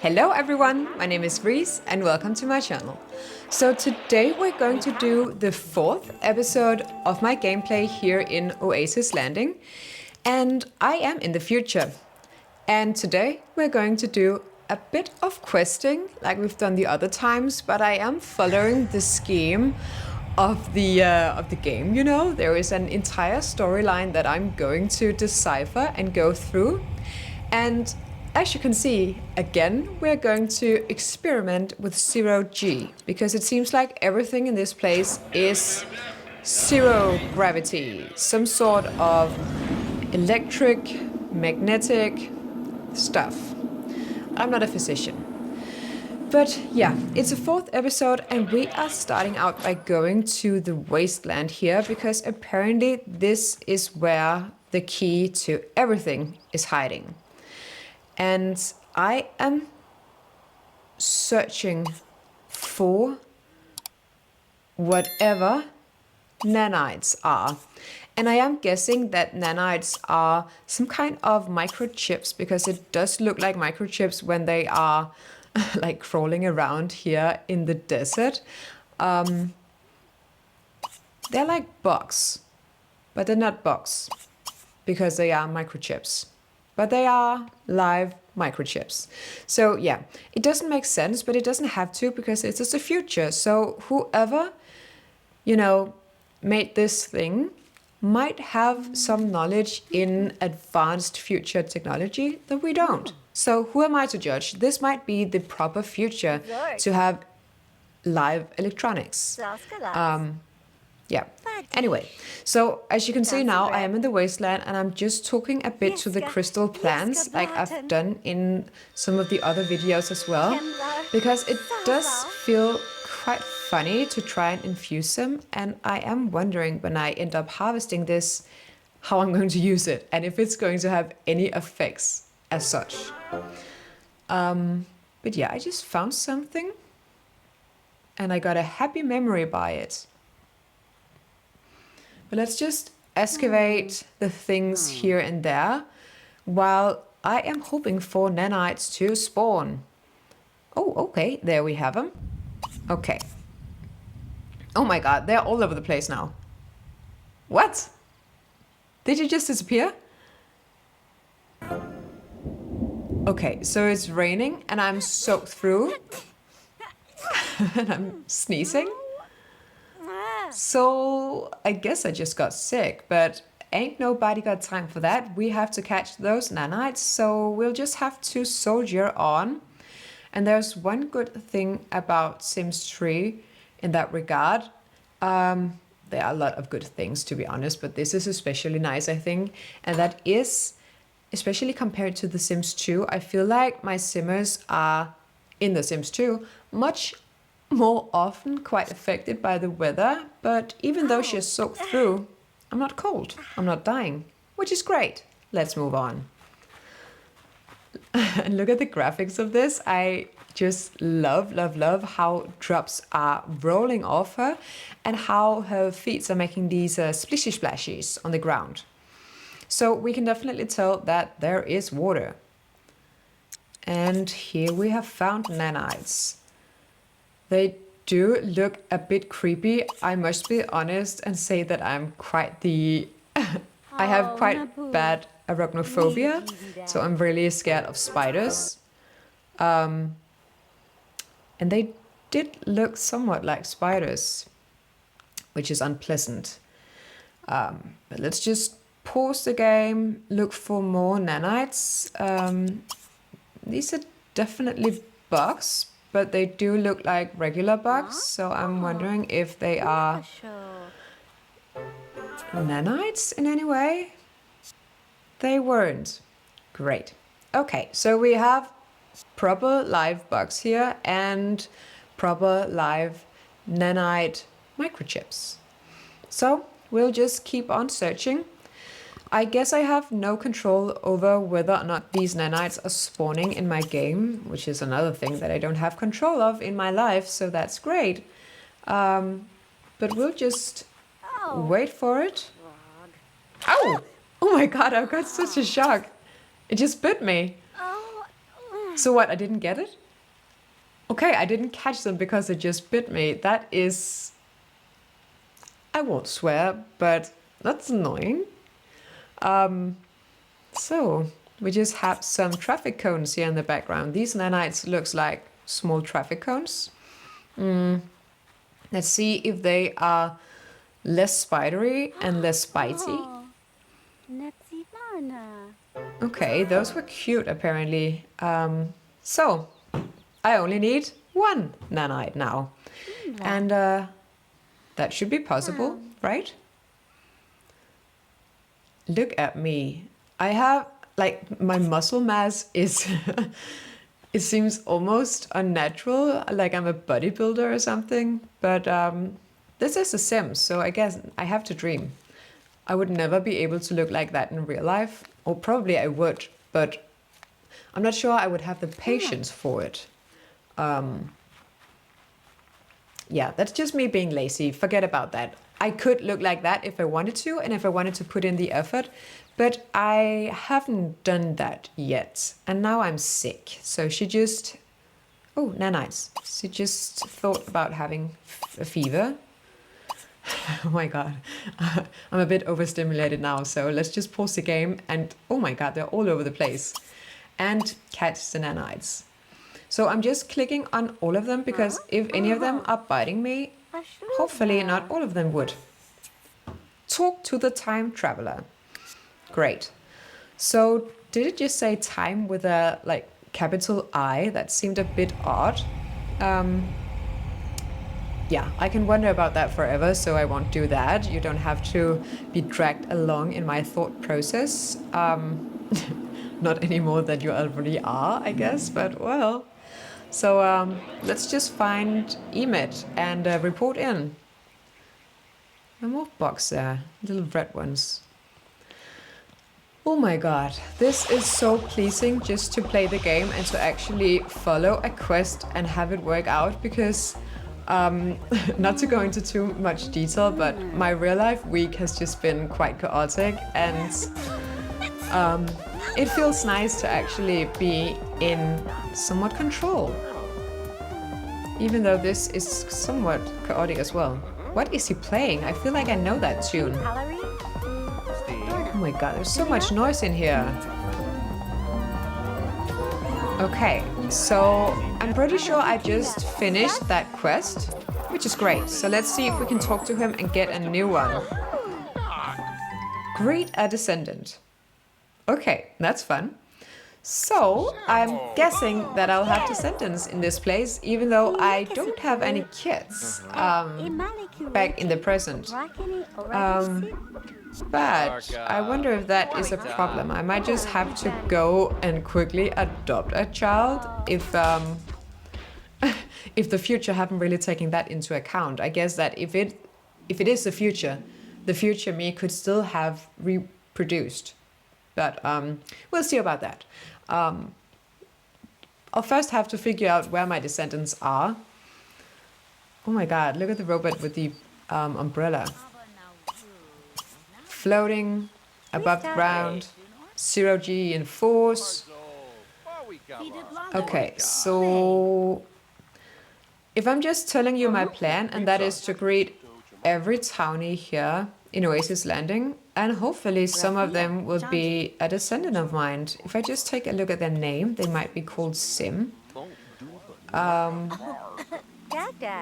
Hello everyone, my name is Reese and welcome to my channel. So today we're going to do the 4th episode of my gameplay here in Oasis Landing, and I am in the future. And today we're going to do a bit of questing like we've done the other times, but I am following the scheme of the game. You know, there is an entire storyline that I'm going to decipher and go through, and as you can see, again, we're going to experiment with 0G, because it seems like everything in this place is zero gravity, some sort of electric, magnetic stuff. I'm not a physician. But yeah, it's a 4th episode and we are starting out by going to the wasteland here, because apparently this is where the key to everything is hiding. And I am searching for whatever nanites are. And I am guessing that nanites are some kind of microchips, because it does look like microchips when they are like crawling around here in the desert. They're like bugs, but they're not bugs because they are microchips. But they are live microchips. So yeah, it doesn't make sense, but it doesn't have to, because it's just the future. So whoever, you know, made this thing might have some knowledge in advanced future technology that we don't. So who am I to judge? This might be the proper future to have live electronics. Yeah. Anyway, so as you can see now, I am in the wasteland and I'm just talking a bit to the crystal plants, like I've done in some of the other videos as well, because it does feel quite funny to try and infuse them, and I am wondering when I end up harvesting this how I'm going to use it and if it's going to have any effects as such. But yeah, I just found something and I got a happy memory by it. But let's just excavate the things here and there while I am hoping for nanites to spawn. Oh, okay, there we have them. Okay. Oh my god, they're all over the place now. What? Did you just disappear? Okay, so it's raining and I'm soaked through. And I'm sneezing. So I guess I just got sick, but ain't nobody got time for that. We have to catch those nanites, so we'll just have to soldier on. And there's one good thing about Sims 3 in that regard. There are a lot of good things, to be honest, but this is especially nice, I think. And that is, especially compared to The Sims 2, I feel like my Simmers are, in The Sims 2, much more often quite affected by the weather, but even though she's soaked through, I'm not cold, I'm not dying, which is great. Let's move on. And look at the graphics of this. I just love how drops are rolling off her and how her feet are making these splishy splashies on the ground. So we can definitely tell that there is water. And here we have found nanites. They do look a bit creepy. I must be honest and say that I'm quite the... I have quite bad arachnophobia, so I'm really scared of spiders. And they did look somewhat like spiders, which is unpleasant. But let's just pause the game, look for more nanites. These are definitely bugs, but they do look like regular bugs, so I'm wondering if they are nanites in any way. They weren't. Great. Okay, so we have proper live bugs here and proper live nanite microchips. So we'll just keep on searching. I guess I have no control over whether or not these nanites are spawning in my game, which is another thing that I don't have control of in my life, so that's great. But we'll just Wait for it. Ow! Oh my god, I got such a shock. It just bit me. So what, I didn't get it? Okay, I didn't catch them because it just bit me. That is... I won't swear, but that's annoying. So, we just have some traffic cones here in the background. These nanites looks like small traffic cones. Let's see if they are less spidery and less bitey. Okay, those were cute apparently. So, I only need one nanite now. And that should be possible, right? Look at me. I have, like, my muscle mass is... It seems almost unnatural, like I'm a bodybuilder or something. But this is a Sims, so I guess I have to dream. I would never be able to look like that in real life. Or probably I would, but I'm not sure I would have the patience for it. Yeah, that's just me being lazy. Forget about that. I could look like that if I wanted to, and if I wanted to put in the effort, but I haven't done that yet. And now I'm sick. So she just... Oh, nanites. She just thought about having a fever. Oh my god. I'm a bit overstimulated now, so let's just pause the game and... Oh my god, they're all over the place. And catch the nanites. So I'm just clicking on all of them because if any of them are biting me, hopefully not all of them would. Talk to the time traveler. Great. So did it just say time with a like capital I? That seemed a bit odd. Yeah, I can wonder about that forever, so I won't do that. You don't have to be dragged along in my thought process. Not any more than you already are, I guess, but well. So let's just find Emmet and report in. One more box there, little red ones. Oh my god, this is so pleasing just to play the game and to actually follow a quest and have it work out because, not to go into too much detail, but my real life week has just been quite chaotic and it feels nice to actually be in somewhat control. Even though this is somewhat chaotic as well. What is he playing? I feel like I know that tune. Oh my god, there's so much noise in here. Okay, so I'm pretty sure I just finished that quest, which is great. So let's see if we can talk to him and get a new one. Greet a descendant. Okay, that's fun. So I'm guessing that I'll have descendants in this place, even though I don't have any kids back in the present. But I wonder if that is a problem. I might just have to go and quickly adopt a child if if the future haven't really taken that into account. I guess that if it is the future me could still have reproduced. But we'll see about that. I'll first have to figure out where my descendants are. Oh my god, look at the robot with the umbrella. Floating above the ground, 0G in force. Okay, so if I'm just telling you my plan, and that is to greet every townie here in Oasis Landing, and hopefully some of them will be a descendant of mine. If I just take a look at their name, they might be called Sim.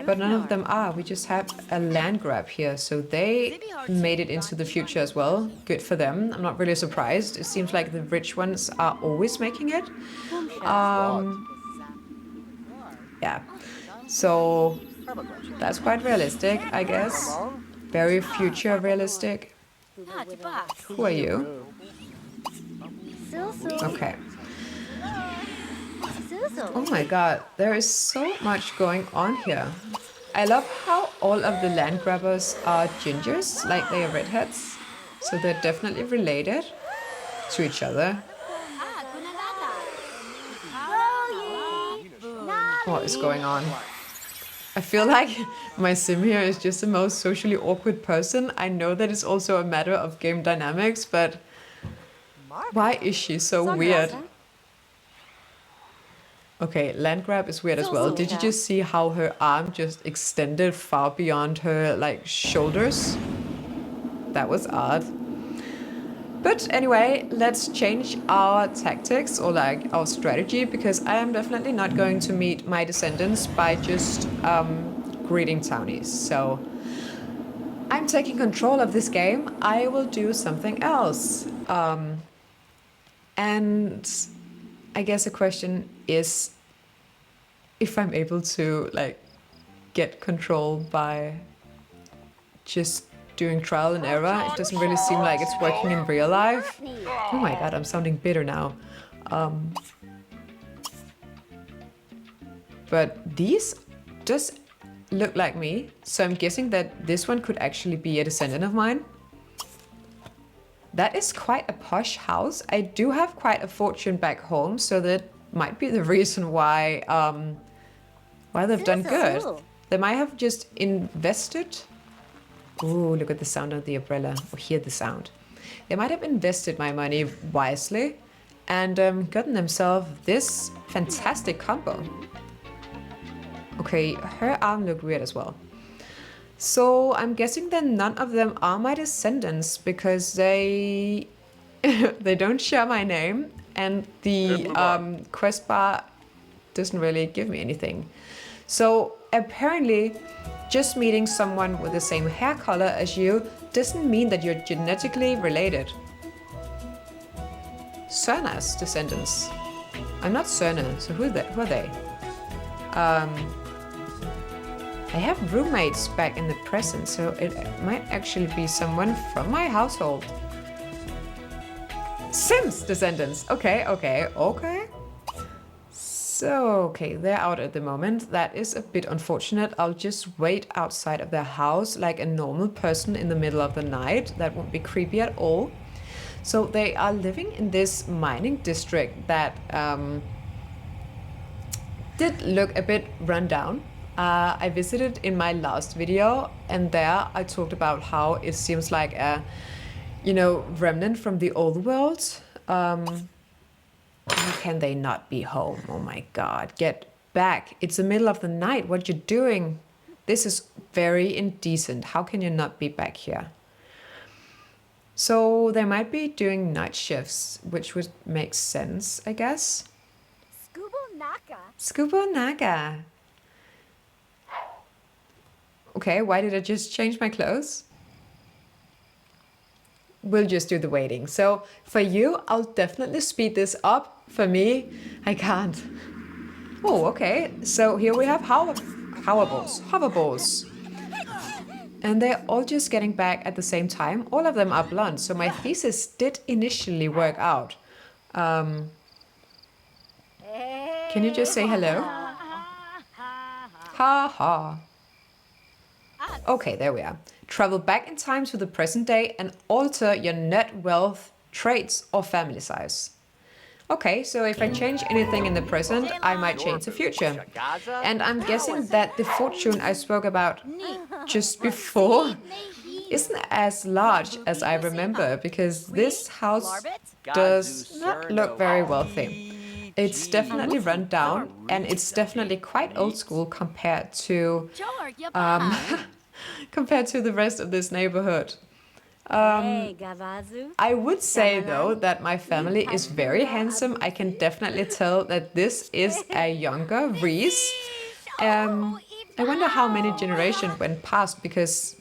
But none of them are. We just have a land grab here, so they made it into the future as well. Good for them. I'm not really surprised. It seems like the rich ones are always making it. Yeah, so that's quite realistic, I guess. Very future realistic. Who are you? Okay. Oh my god, there is so much going on here. I love how all of the land grabbers are gingers, like they are redheads. So they're definitely related to each other. What is going on? I feel like my sim here is just the most socially awkward person. I know that it's also a matter of game dynamics, but why is she so weird? Okay, land grab is weird as well. Did you just see how her arm just extended far beyond her, like, shoulders? That was odd. But anyway, let's change our tactics or like our strategy, because I am definitely not going to meet my descendants by just greeting townies. So I'm taking control of this game. I will do something else. And I guess the question is if I'm able to like get control by just doing trial and error. It doesn't really seem like it's working in real life. Oh my god, I'm sounding bitter now. But these just look like me, so I'm guessing that this one could actually be a descendant of mine. That is quite a posh house. I do have quite a fortune back home, so that might be the reason why they've done good. They might have just invested. Ooh, look at the sound of the umbrella, or hear the sound. They might have invested my money wisely and gotten themselves this fantastic combo. Okay, her arm looked weird as well. So I'm guessing that none of them are my descendants because they they don't share my name, and the quest bar doesn't really give me anything. So apparently, just meeting someone with the same hair color as you doesn't mean that you're genetically related. Cerna's descendants. I'm not Cerna, so who are they? I have roommates back in the present, so it might actually be someone from my household. Sims descendants. Okay. So, okay, they're out at the moment. That is a bit unfortunate. I'll just wait outside of their house like a normal person in the middle of the night. That won't be creepy at all. So they are living in this mining district that did look a bit run down. I visited in my last video, and there I talked about how it seems like a, remnant from the old world. How can they not be home? Oh my god, get back. It's the middle of the night. What you doing? This is very indecent. How can you not be back here? So they might be doing night shifts, which would make sense, I guess. Scubo Naga. Okay, why did I just change my clothes? We'll just do the waiting. So for you, I'll definitely speed this up. For me, I can't. Oh, okay. So here we have hoverballs. And they're all just getting back at the same time. All of them are blonde. So my thesis did initially work out. Can you just say hello? Ha ha. Okay, there we are. Travel back in time to the present day and alter your net wealth, traits, or family size. Okay, so if I change anything in the present, I might change the future. And I'm guessing that the fortune I spoke about just before isn't as large as I remember, because this house does not look very wealthy. It's definitely run down, and it's definitely quite old school compared to compared to the rest of this neighborhood. I would say though that my family is very handsome. I can definitely tell that this is a younger Reese. I wonder how many generations went past, because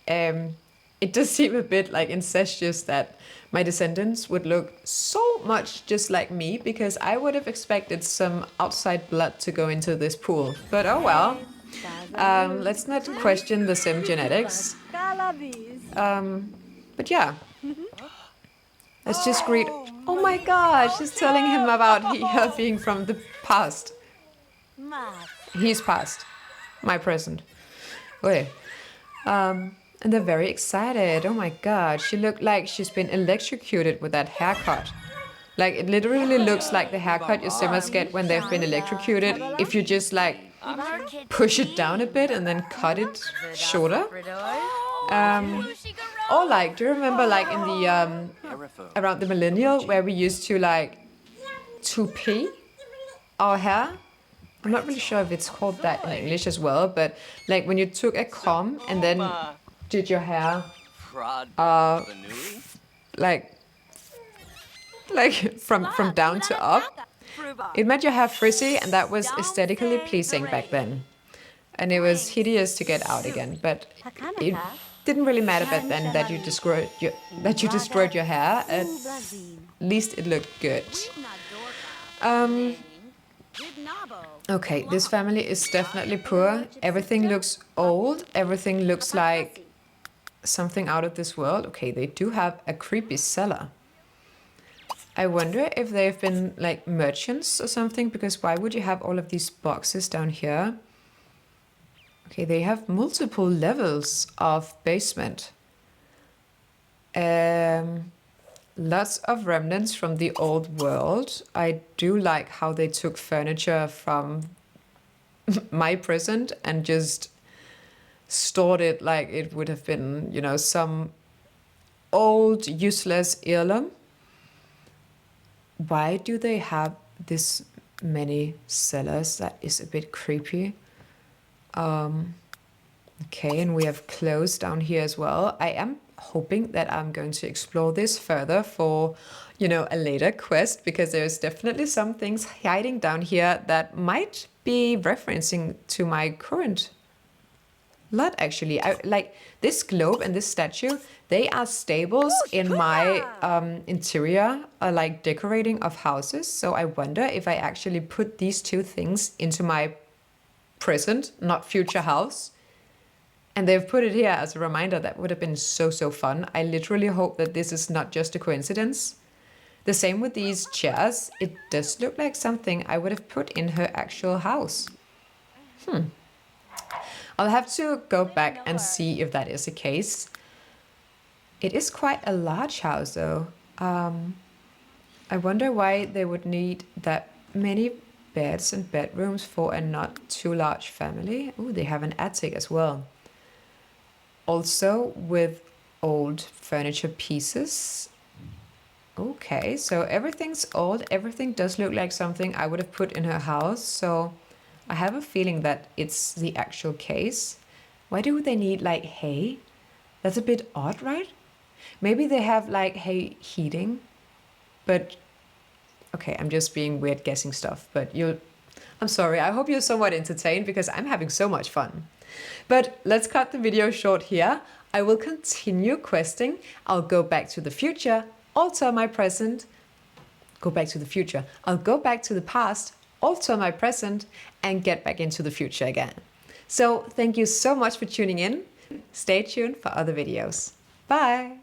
it does seem a bit like incestuous that my descendants would look so much just like me, because I would have expected some outside blood to go into this pool. But oh well. Let's not question the sim genetics. But yeah. Let's just greet. Oh my god, she's telling him about her being from the past. He's past. My present. Okay. And they're very excited. Oh my god, she looked like she's been electrocuted with that haircut. Like, it literally looks like the haircut your simmers get when they've been electrocuted. If you just like push it down a bit and then cut it shorter. Or like, do you remember like in the around the millennial where we used to like toupee our hair? I'm not really sure if it's called that in English as well, but like when you took a comb and then did your hair like from down to up. It made your hair frizzy, and that was aesthetically pleasing back then. And it was hideous to get out again, but it didn't really matter back then that you destroyed your hair. At least it looked good. Okay, this family is definitely poor. Everything looks old. Everything looks like something out of this world. Okay, they do have a creepy cellar. I wonder if they've been like merchants or something, because why would you have all of these boxes down here? Okay, they have multiple levels of basement. Lots of remnants from the old world. I do like how they took furniture from my present and just stored it like it would have been, you know, some old useless heirloom. Why do they have this many cellars? That is a bit creepy. Okay, and we have clothes down here as well. I am hoping that I'm going to explore this further for, you know, a later quest, because there's definitely some things hiding down here that might be referencing to my current lot, actually. I like this globe and this statue. They are staples in my interior, like decorating of houses. So I wonder if I actually put these two things into my present, not future house. And they've put it here as a reminder. That would have been so, so fun. I literally hope that this is not just a coincidence. The same with these chairs. It does look like something I would have put in her actual house. I'll have to go back and see if that is the case. It is quite a large house, though. I wonder why they would need that many beds and bedrooms for a not too large family. Oh, they have an attic as well. Also with old furniture pieces. Okay, so everything's old. Everything does look like something I would have put in her house. So I have a feeling that it's the actual case. Why do they need like hay? That's a bit odd, right? Maybe they have like hay heating, but okay, I'm just being weird guessing stuff, but I'm sorry, I hope you're somewhat entertained because I'm having so much fun. But let's cut the video short here. I will continue questing. I'll go back to the future, alter my present, go back to the future. I'll go back to the past, alter my present, and get back into the future again. So thank you so much for tuning in. Stay tuned for other videos. Bye!